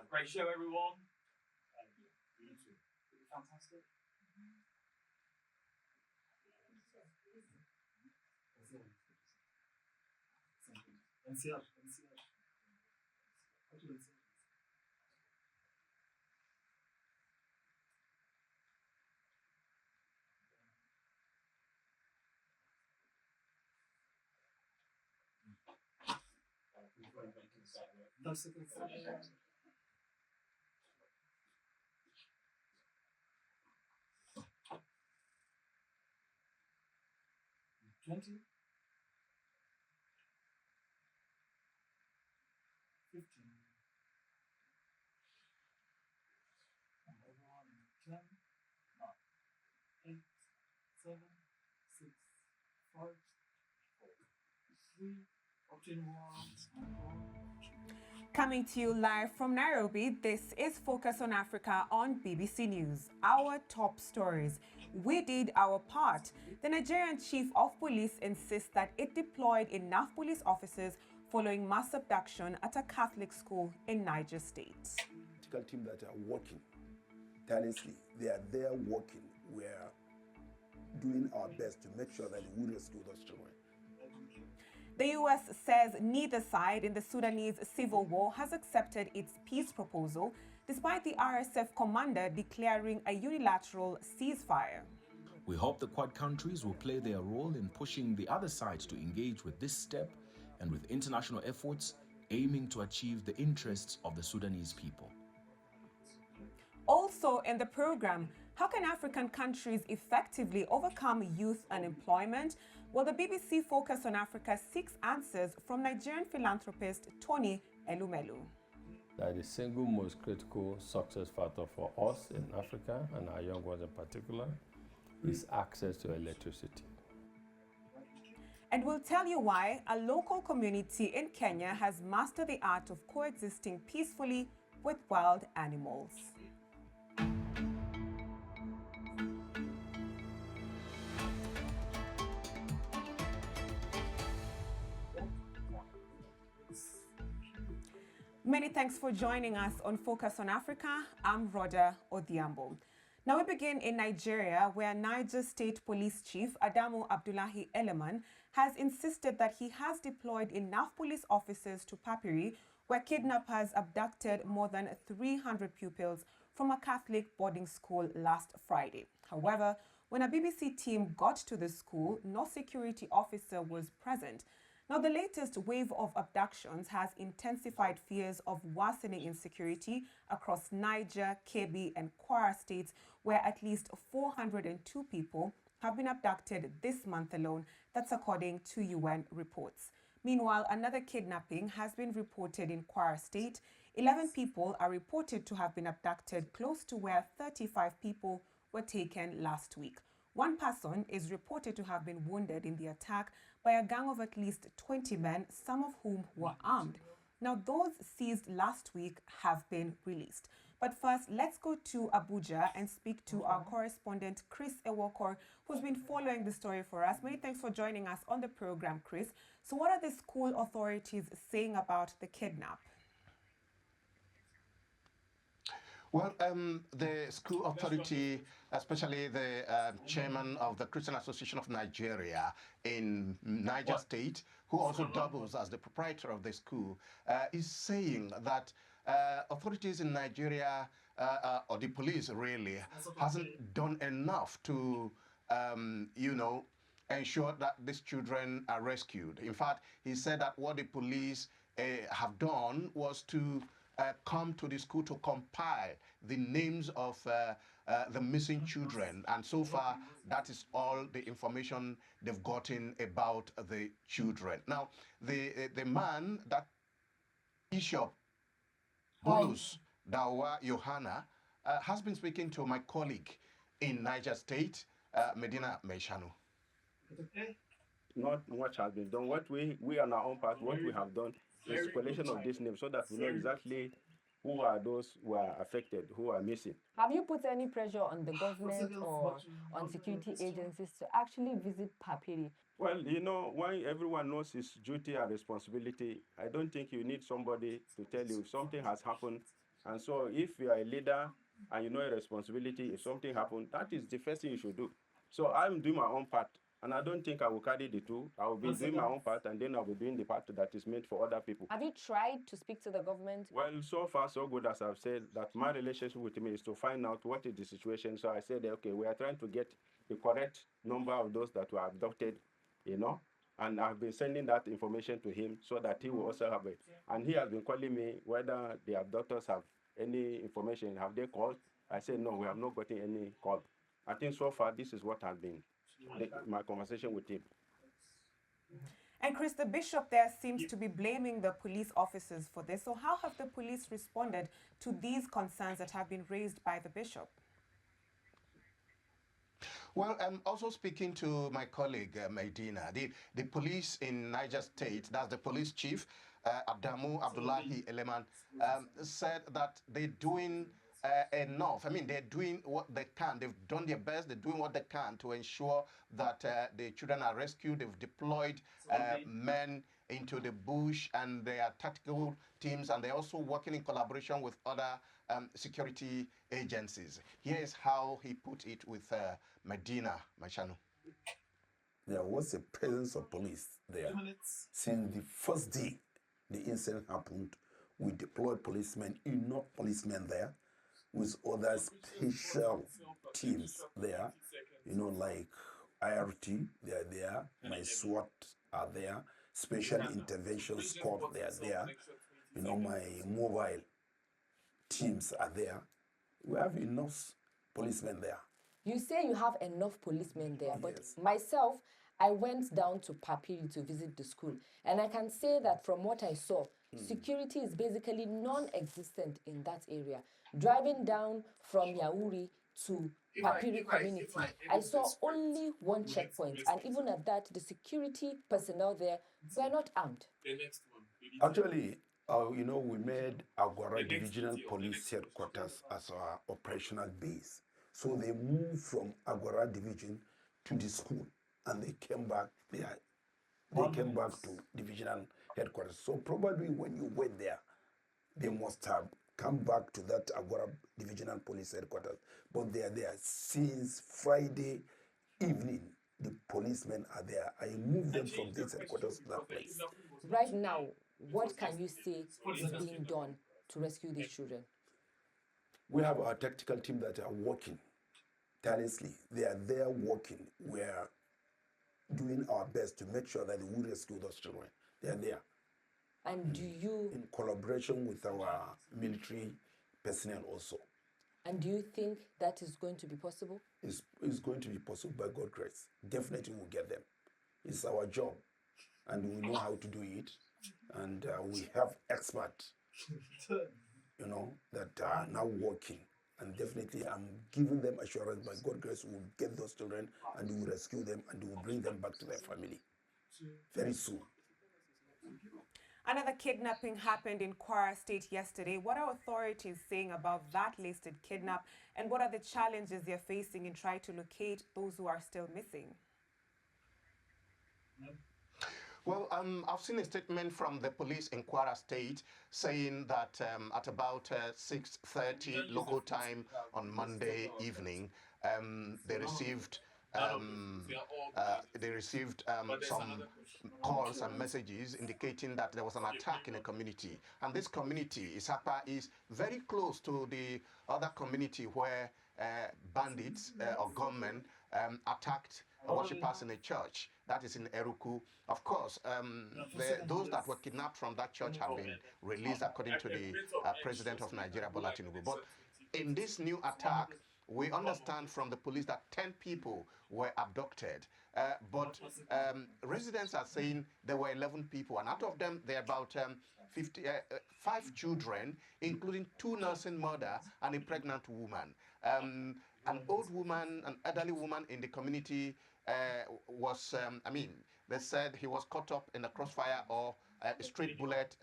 A great show, everyone. You too. Fantastic. NCR. That's the 20, 15, and everyone 10, 9, 8, 7, 6, 5, 4, 3, option 1, Coming to you live from Nairobi, this is Focus on Africa on BBC News. Our top stories. We did our part. The Nigerian chief of police insists that it deployed enough police officers following mass abduction at a Catholic school in Niger State. Political team that are working tirelessly, they are there working. We are doing our best to make sure that we rescue those children. The U.S. says neither side in the Sudanese civil war has accepted its peace proposal, despite the RSF commander declaring a unilateral ceasefire. We hope the Quad countries will play their role in pushing the other side to engage with this step and with international efforts aiming to achieve the interests of the Sudanese people. Also in the program, how can African countries effectively overcome youth unemployment? Well, the BBC Focus on Africa seeks answers from Nigerian philanthropist Tony Elumelu. That the single most critical success factor for us in Africa, and our young ones in particular, is access to electricity. And we'll tell you why a local community in Kenya has mastered the art of coexisting peacefully with wild animals. Many thanks for joining us on Focus on Africa. I'm Rhoda Odhiambo. Now we begin in Nigeria, where Niger State Police Chief Adamu Abdullahi Eleman has insisted that he has deployed enough police officers to Papiri, where kidnappers abducted more than 300 pupils from a Catholic boarding school last Friday. However, when a BBC team got to the school, no security officer was present. Now, the latest wave of abductions has intensified fears of worsening insecurity across Niger, Kebbi, and Kwara states, where at least 402 people have been abducted this month alone. That's according to UN reports. Meanwhile, another kidnapping has been reported in Kwara State. 11 people are reported to have been abducted close to where 35 people were taken last week. One person is reported to have been wounded in the attack by a gang of at least 20 men, some of whom were armed. Now, those seized last week have been released. But first, let's go to Abuja and speak to our correspondent, Chris Ewokor, who's been following the story for us. Many thanks for joining us on the program, Chris. So what are the school authorities saying about the kidnap? Well, the school authority, especially the chairman of the Christian Association of Nigeria in Niger State, who also doubles as the proprietor of the school, is saying that authorities in Nigeria, or the police really, hasn't done enough to, ensure that these children are rescued. In fact, he said that what the police have done was to come to the school to compile the names of the missing children. And so far, that is all the information they've gotten about the children. Now, the man, that Bishop Bulus Dawa Yohana, has been speaking to my colleague in Niger State, Medina Meishanu. Not much has been done. What we on our own part, what we have done is collation of these names so that we know exactly who are those who are affected, who are missing. Have you put any pressure on the government or on security agencies to actually visit Papiri? Well, when everyone knows his duty and responsibility, I don't think you need somebody to tell you if something has happened And so if you are a leader and you know a responsibility, if something happened, that is the first thing you should do. So I'm doing my own part, and I don't think I will carry the two. I will be doing my own part, and then I'll be doing the part that is made for other people. Have you tried to speak to the government? Well, so far so good, as I've said, that my relationship with him is to find out what is the situation. So I said, okay, we are trying to get the correct number of those that were abducted, you know, and I've been sending that information to him so that he will also have it. And he has been calling me whether the abductors have any information. Have they called? I said, no, we have not gotten any call. I think so far this is what has been my conversation with him. And Chris, the bishop there seems to be blaming the police officers for this. So how have the police responded to these concerns that have been raised by the bishop? Well, I'm also speaking to my colleague, Medina. The police in Niger State, that's the police chief, Adamu Abdullahi Eleman, said that they're doing enough. I mean, they're doing what they can. They've done their best. They're doing what they can to ensure that the children are rescued. They've deployed men into the bush and their tactical teams, and they're also working in collaboration with other security agencies. Here's how he put it with Medina Machanu. There was a presence of police there. Since the first day the incident happened, we deployed policemen, enough policemen there, with other special teams there, you know, like IRT, they are there, my SWAT are there, special intervention squad, they are there, you know, my mobile teams are there. We have enough policemen there. You say you have enough policemen there, but Yes. myself, I went down to Papiri to visit the school, and I can say that from what I saw, security is basically non-existent in that area. Driving down from Yauri to Papiri community, I saw only one checkpoint, and even at that, the security personnel there were not armed. Actually, you know, we made Agora Divisional Police Headquarters as our operational base. So they moved from Agora Division to the school, and they came back. They came back to Divisional Headquarters. So probably when you went there, they must have come back to that Agora Divisional Police Headquarters. But they are there since Friday evening. The policemen are there. I moved them from this headquarters to that place. Right now, what can you say is being done to rescue these children? We have our tactical team that are working tirelessly. They are there working. We are doing our best to make sure that we rescue those children. They are there. And do you In collaboration with our military personnel also. and do you think that is going to be possible? It's going to be possible by God's grace. Definitely we'll get them. It's our job, and we know how to do it. And we have experts, you know, that are now working. And definitely I'm giving them assurance by God's grace we'll get those children and we will rescue them and we will bring them back to their family very soon. Another kidnapping happened in Kwara State yesterday. What are authorities saying about that listed kidnap, and what are the challenges they're facing in trying to locate those who are still missing? Well, I've seen a statement from the police in Kwara State saying that at about 6:30 local time on Monday evening, they received some calls and messages indicating that there was an attack in a community, and this community, Isapa, is very close to the other community where bandits or gunmen attacked worshippers in a church that is in Eruku. Of course, those that were kidnapped from that church have been released according to the president of Nigeria, Bola Tinubu. But in this new attack, we understand from the police that 10 people were abducted, but residents are saying there were 11 people, and out of them, there are about 5 children, including 2 nursing mothers and a pregnant woman. An old woman, an elderly woman in the community was, they said he was caught up in a crossfire or a straight bullet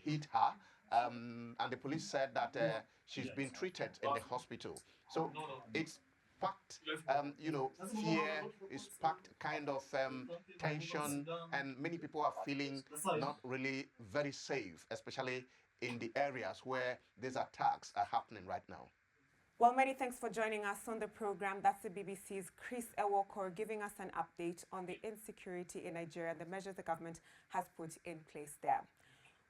hit her. And the police said that she's been treated in the hospital. So it's packed, fear, it's packed kind of tension, and many people are feeling not really very safe, especially in the areas where these attacks are happening right now. Well, many thanks for joining us on the program. That's the BBC's Chris Ewokor giving us an update on the insecurity in Nigeria and the measures the government has put in place there.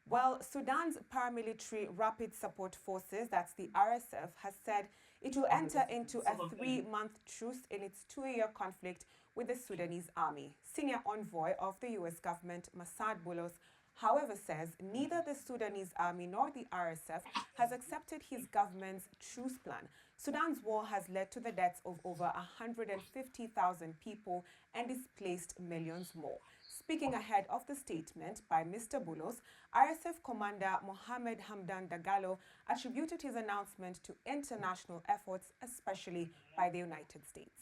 Well, Sudan's paramilitary Rapid Support Forces, that's the RSF, has said it will enter into a 3-month truce in its 2-year conflict with the Sudanese army. Senior envoy of the U.S. government, Masad Boulos, however, says neither the Sudanese army nor the RSF has accepted his government's truce plan. Sudan's war has led to the deaths of over 150,000 people and displaced millions more. Speaking ahead of the statement by Mr. Boulos, RSF Commander Mohamed Hamdan Dagalo attributed his announcement to international efforts, especially by the United States.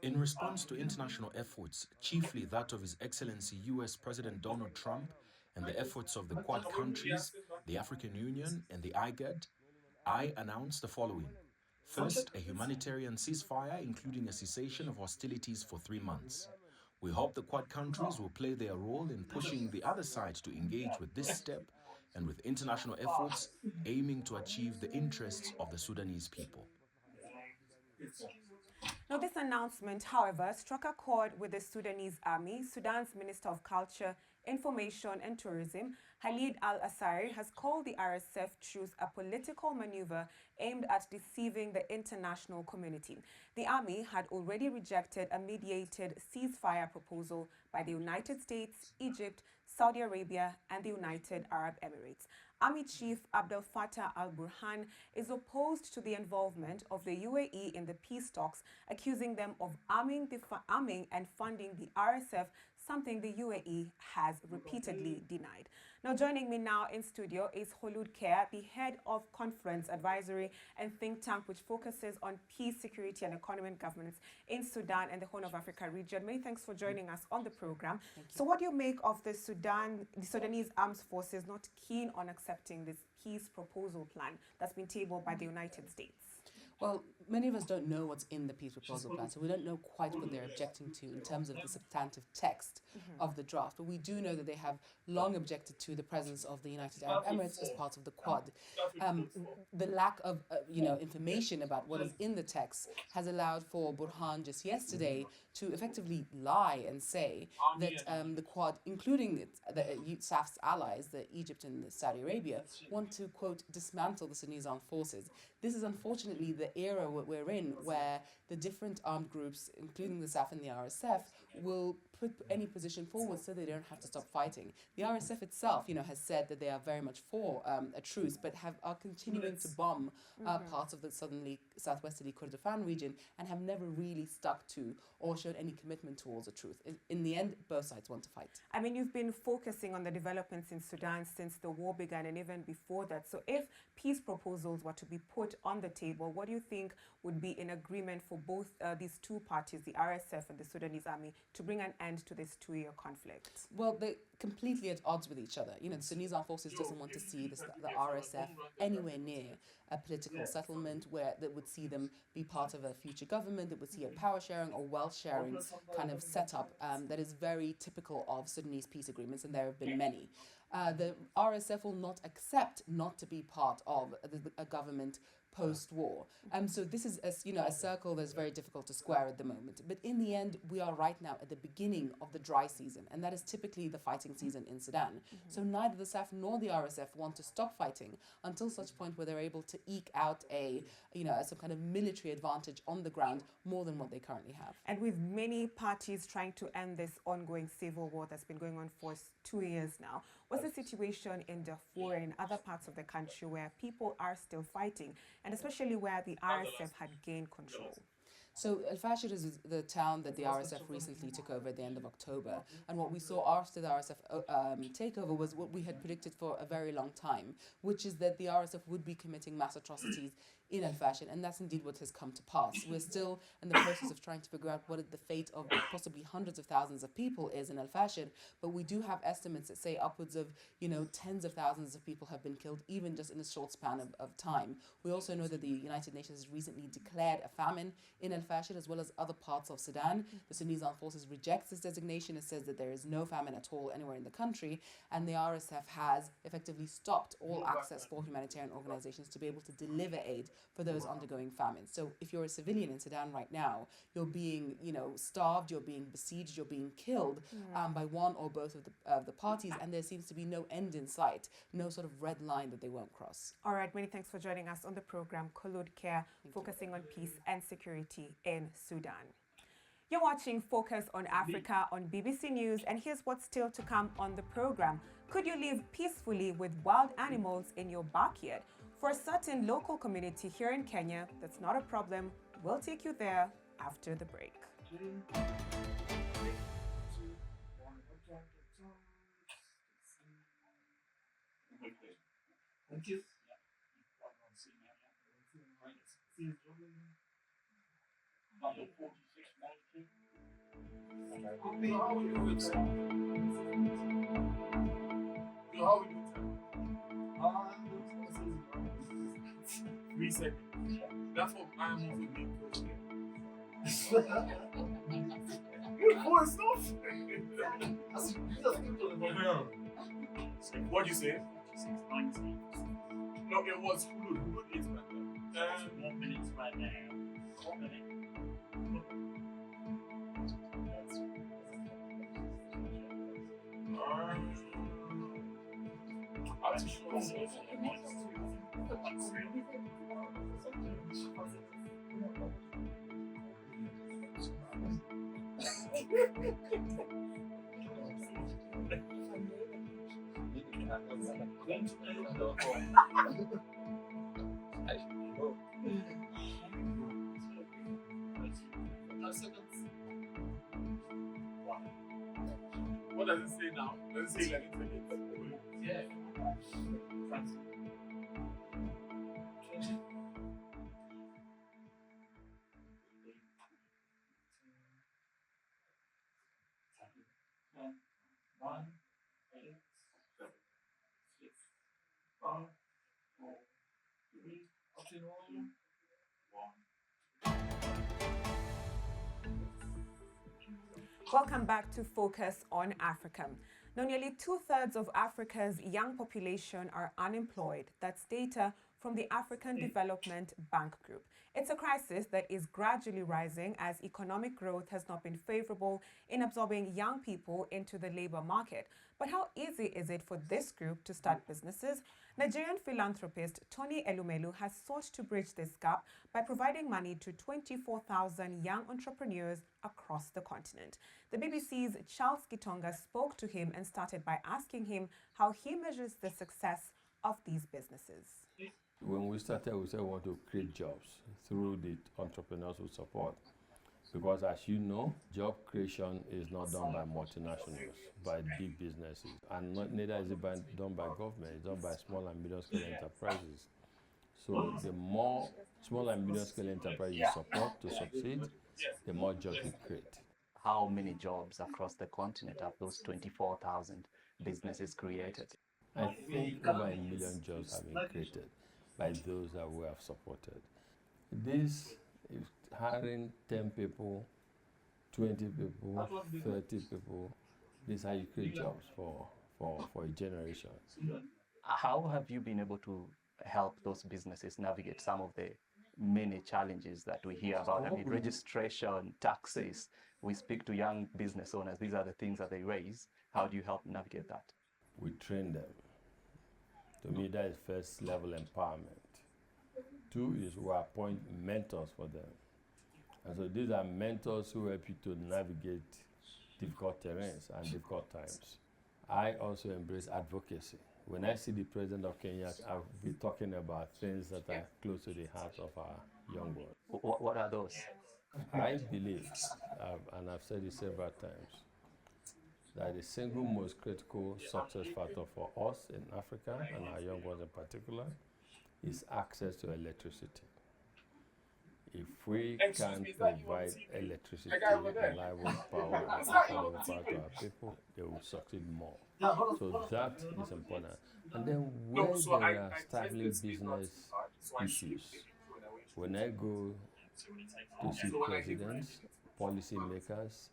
In response to international efforts, chiefly that of His Excellency US President Donald Trump and the efforts of the Quad countries, the African Union and the IGAD, I announced the following. First, a humanitarian ceasefire, including a cessation of hostilities for 3 months. We hope the Quad countries will play their role in pushing the other side to engage with this step and with international efforts aiming to achieve the interests of the Sudanese people. Now, this announcement, however, struck a chord with the Sudanese army. Sudan's Minister of Culture, Information and Tourism, Khalid Al-Asari, has called the RSF truce a political maneuver aimed at deceiving the international community. The army had already rejected a mediated ceasefire proposal by the United States, Egypt, Saudi Arabia, and the United Arab Emirates. Army Chief Abdel Fattah al-Burhan is opposed to the involvement of the UAE in the peace talks, accusing them of arming and funding the RSF, something the UAE has repeatedly denied. Now, joining me now in studio is Khulud Kher, the head of Conference Advisory and think tank which focuses on peace, security and economic governance in Sudan and the Horn of Africa region. Many thanks for joining us on the program. So what do you make of the Sudanese armed forces not keen on accepting this peace proposal plan that's been tabled by the United States? Well, many of us don't know what's in the peace proposal plan, so we don't know quite what they're objecting to in terms of the substantive text of the draft. But we do know that they have long objected to the presence of the United Arab Emirates as part of the Quad. The lack of information about what is in the text has allowed for Burhan just yesterday to effectively lie and say that the Quad, including the SAF's allies, the Egypt and the Saudi Arabia, want to, quote, dismantle the Sudanese armed forces. This is unfortunately the era we're in, where the different armed groups, including the SAF and the RSF, will put any position forward so they don't have to stop fighting. The RSF itself, has said that they are very much for a truce, but are continuing to bomb parts of the southwesterly Kordofan region and have never really stuck to or showed any commitment towards a truce. In the end, both sides want to fight. I mean, you've been focusing on the developments in Sudan since the war began and even before that. So if peace proposals were to be put on the table, what do you think would be in agreement for both these two parties, the RSF and the Sudanese army, to bring an end to this 2-year conflict? Well, they're completely at odds with each other. The Sudanese armed forces doesn't want to see the RSF anywhere near a political settlement where that would see them be part of a future government, that would see a power sharing or wealth sharing kind of setup that is very typical of Sudanese peace agreements, and there have been many. The RSF will not accept not to be part of a government post-war. So this is a circle that's very difficult to square at the moment. But in the end, we are right now at the beginning of the dry season, and that is typically the fighting season in Sudan. So neither the SAF nor the RSF want to stop fighting until such point where they're able to eke out some kind of military advantage on the ground more than what they currently have. And with many parties trying to end this ongoing civil war that's been going on for 2 years now, what's the situation in Darfur and other parts of the country where people are still fighting, and especially where the RSF had gained control? So Al Fashir is the town that the RSF recently took over at the end of October. And what we saw after the RSF takeover was what we had predicted for a very long time, which is that the RSF would be committing mass atrocities in Al Fashir, and that's indeed what has come to pass. We're still in the process of trying to figure out what the fate of possibly hundreds of thousands of people is in Al Fashir, but we do have estimates that say upwards of tens of thousands of people have been killed even just in a short span of time. We also know that the United Nations has recently declared a famine in Al Fashid, as well as other parts of Sudan. The Sudanese Armed Forces rejects this designation. It says that there is no famine at all anywhere in the country, and the RSF has effectively stopped all access for humanitarian organizations to be able to deliver aid for those undergoing famine. So if you're a civilian in Sudan right now, you're being, starved, you're being besieged, you're being killed by one or both of the parties, and there seems to be no end in sight, no sort of red line that they won't cross. All right, many thanks for joining us on the program, Khulud Care, focusing on peace and security in Sudan. You're watching Focus on Africa on BBC News, and here's what's still to come on the program. Could you live peacefully with wild animals in your backyard? For a certain local community here in Kenya, that's not a problem. We'll take you there after the break. Thank you. That's what I'm also being told here. What do you say? No, it was Hulu. Hulu is right there. 1 minute right now. 1 minute. I'm too sure. What does it say now? Does it say like it's yeah. One, 8, 7, 6, 5, 4, 3, option 1. Welcome back to Focus on Africa. Now, nearly 2/3 of Africa's young population are unemployed. That's data from the African Development Bank Group. It's a crisis that is gradually rising as economic growth has not been favorable in absorbing young people into the labor market. But how easy is it for this group to start businesses? Nigerian philanthropist Tony Elumelu has sought to bridge this gap by providing money to 24,000 young entrepreneurs across the continent. The BBC's Charles Gitonga spoke to him and started by asking him how he measures the success of these businesses. When we started, we said we want to create jobs through the entrepreneurs we support. Because as you know, job creation is not done by multinationals, by big businesses. And neither is it done by government, it's done by small and medium scale enterprises. So the more small and medium scale enterprises you support to succeed, the more jobs you create. How many jobs across the continent have those 24,000 businesses created? I think over 1 million jobs have been created by those that we have supported. This is hiring 10 people, 20 people, 30 people. This is how you create jobs for a generation. How have you been able to help those businesses navigate some of the many challenges that we hear about? I mean, registration, taxes. We speak to young business owners. These are the things that they raise. How do you help navigate that? We train them. To me, that is first level empowerment. 2 is we appoint mentors for them. And so these are mentors who help you to navigate difficult terrains and difficult times. I also embrace advocacy. When I see the President of Kenya, I'll be talking about things that are close to the heart of our young world. What are those? I believe, and I've said it several times, that the single most critical success factor for us in Africa, and our young ones in particular, is access to electricity. If we can provide electricity, reliable power, affordable power to our people, they will succeed more. So that is important. And then where there are established business issues, when I go to see presidents, policymakers,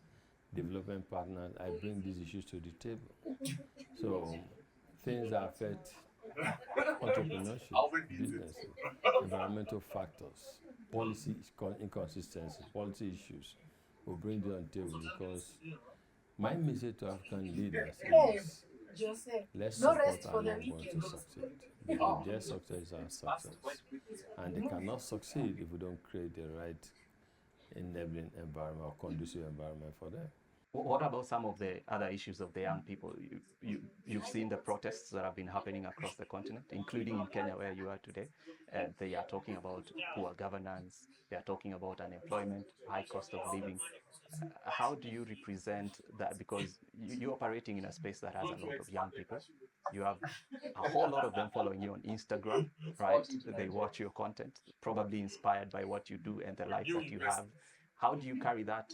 development partners. I bring these issues to the table. So things that affect entrepreneurship, businesses, environmental factors, policy inconsistencies, policy issues, will bring them on the table, because my message to African leaders is let's support our young ones to succeed, because their success is our success. And they cannot succeed if we don't create the right enabling environment or conducive environment for them. What about some of the other issues of the young people? You've seen the protests that have been happening across the continent, including in Kenya, where you are today. They are talking about poor governance, they are talking about unemployment, high cost of living. How do you represent that? Because you're operating in a space that has a lot of young people. You have a whole lot of them following you on Instagram, right? They watch your content, probably inspired by what you do and the life that you have. How do you carry that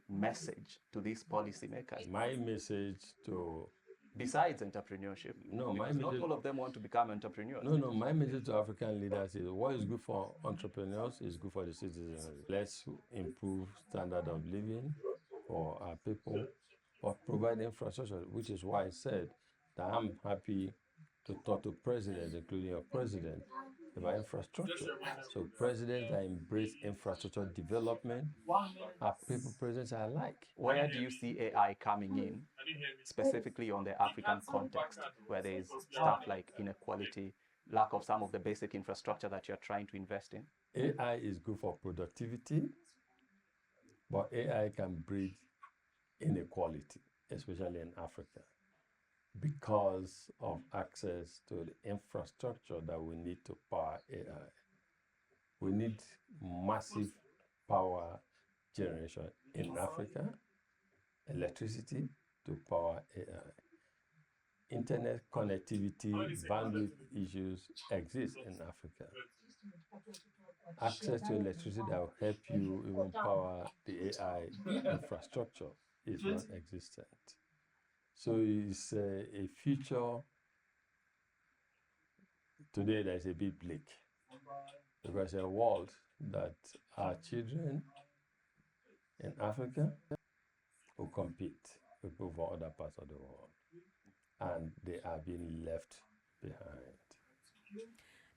message to these policymakers? My message to... Besides entrepreneurship, no, my not message, all of them want to become entrepreneurs. No, my message to African leaders is what is good for entrepreneurs is good for the citizens. Let's improve standard of living for our people, but provide infrastructure, which is why I said that I'm happy to talk to presidents, including your president, about infrastructure. So presidents that embrace infrastructure development are people presidents I like. Where do you see AI coming in, specifically on the African context, where there is stuff like inequality, lack of some of the basic infrastructure that you're trying to invest in? AI is good for productivity, but AI can breed inequality, especially in Africa, because of access to the infrastructure that we need to power AI. We need massive power generation in Africa, electricity to power AI. Internet connectivity, bandwidth issues exist in Africa. Access to electricity that will help you even power the AI infrastructure is not existent. So it's a future today that is a bit bleak, because a world that our children in Africa will compete with people from other parts of the world, and they are being left behind.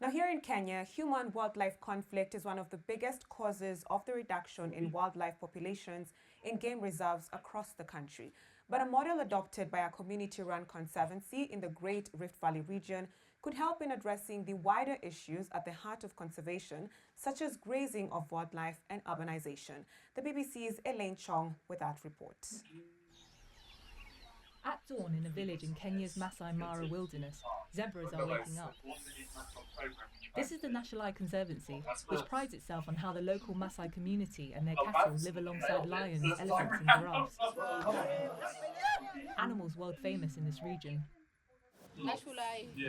Now, here in Kenya, human-wildlife conflict is one of the biggest causes of the reduction in wildlife populations in game reserves across the country. But a model adopted by a community-run conservancy in the Great Rift Valley region could help in addressing the wider issues at the heart of conservation, such as grazing of wildlife and urbanization. The BBC's Elaine Chong with that report. At dawn in a village in Kenya's Masai Mara wilderness, zebras are waking up. This is the National Conservancy, which prides itself on how the local Masai community and their cattle live alongside lions, elephants and giraffes. Animals world famous in this region. National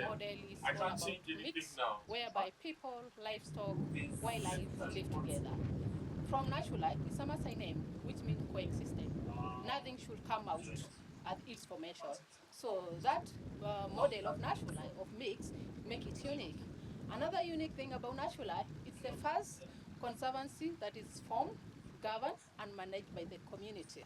model is all about mix, whereby people, livestock, wildlife live together. From National is a Maasai name, which means coexisting. Nothing should come out at its formation. So that model of National of mix make it unique. Another unique thing about National, it's the first conservancy that is formed, governed and managed by the community.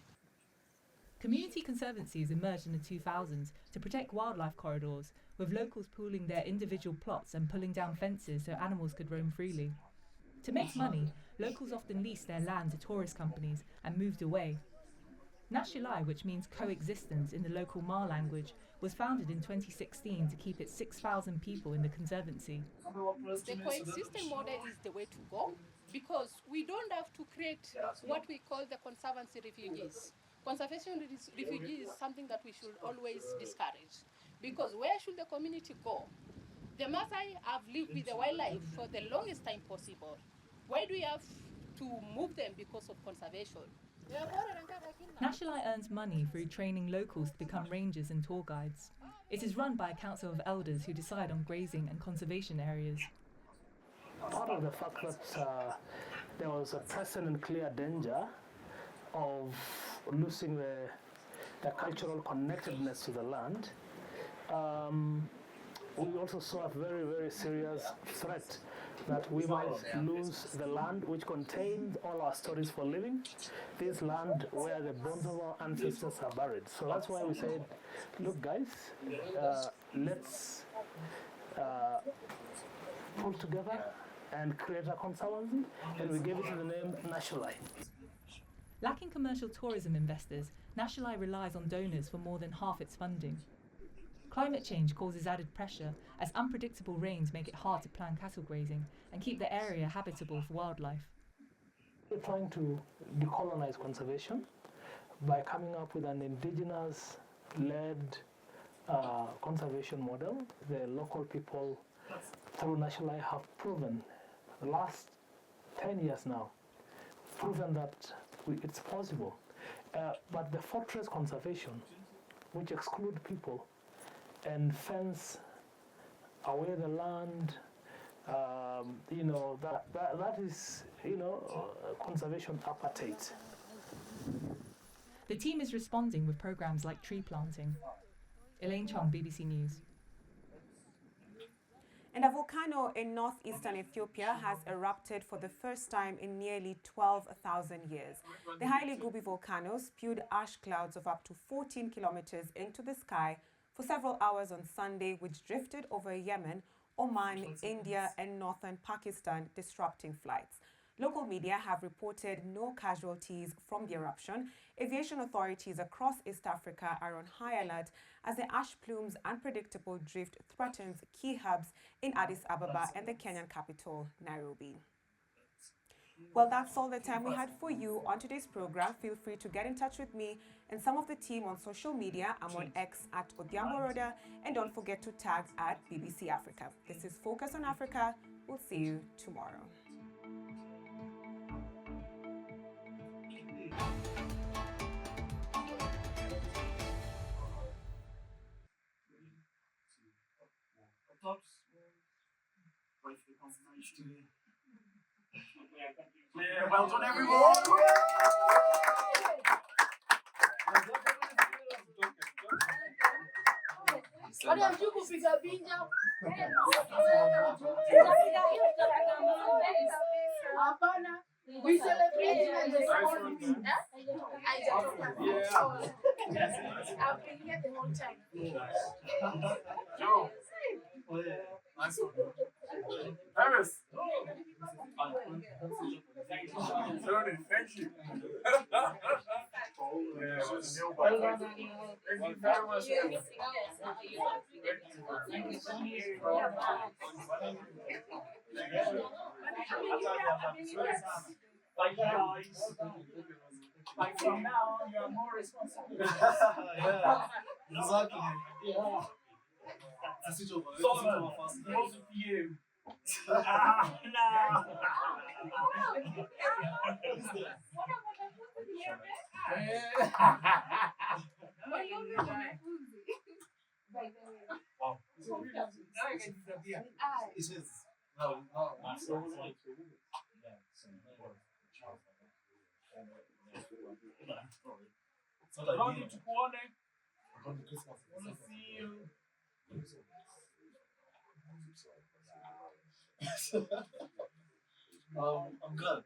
Community conservancies emerged in the 2000s to protect wildlife corridors, with locals pooling their individual plots and pulling down fences so animals could roam freely. To make money, locals often leased their land to tourist companies and moved away. Nashilai, which means coexistence in the local Ma language, was founded in 2016 to keep its 6,000 people in the conservancy. The coexisting model is the way to go, because we don't have to create what we call the conservancy refugees. Conservation refugees is something that we should always discourage, because where should the community go? The Maasai have lived with the wildlife for the longest time possible. Why do we have to move them because of conservation? Nashilai earns money through training locals to become rangers and tour guides. It is run by a council of elders who decide on grazing and conservation areas. Part of the fact that there was a present and clear danger of losing the cultural connectedness to the land, we also saw a very, very serious threat that we might lose the land which contains all our stories for living, this land where the bones of our ancestors are buried. So that's why we said, look guys, let's pull together and create a conservancy, and we gave it the name Nationalai. Lacking commercial tourism investors, Nationalai relies on donors for more than half its funding. Climate change causes added pressure as unpredictable rains make it hard to plan cattle grazing and keep the area habitable for wildlife. We're trying to decolonize conservation by coming up with an indigenous-led conservation model. The local people through Nationalai have proven, the last 10 years now, proven that it's possible. But the fortress conservation, which exclude people and fence away the land, that is, conservation apartheid. The team is responding with programs like tree planting. Elaine Chong, BBC News. And a volcano in northeastern Ethiopia has erupted for the first time in nearly 12,000 years. The Haile Gubi volcano spewed ash clouds of up to 14 kilometers into the sky for several hours on Sunday, which drifted over Yemen, Oman, India, and northern Pakistan, disrupting flights. Local media have reported no casualties from the eruption. Aviation authorities across East Africa are on high alert as the ash plume's unpredictable drift threatens key hubs in Addis Ababa and the Kenyan capital, Nairobi. Well, that's all the time we had for you on today's program. Feel free to get in touch with me and some of the team on social media. I'm on X at Odhiambo Roda, and don't forget to tag at BBC Africa. This is Focus on Africa. We'll see you tomorrow. Yeah, well done, everyone. We celebrate and the I've been here the whole time. Joe. Nice one. Paris. Tony, thank you. Thank you very much. Like guys, like from now on, you are more responsible. Yeah, exactly. Yeah. Solomon, those of you. No. I'm glad.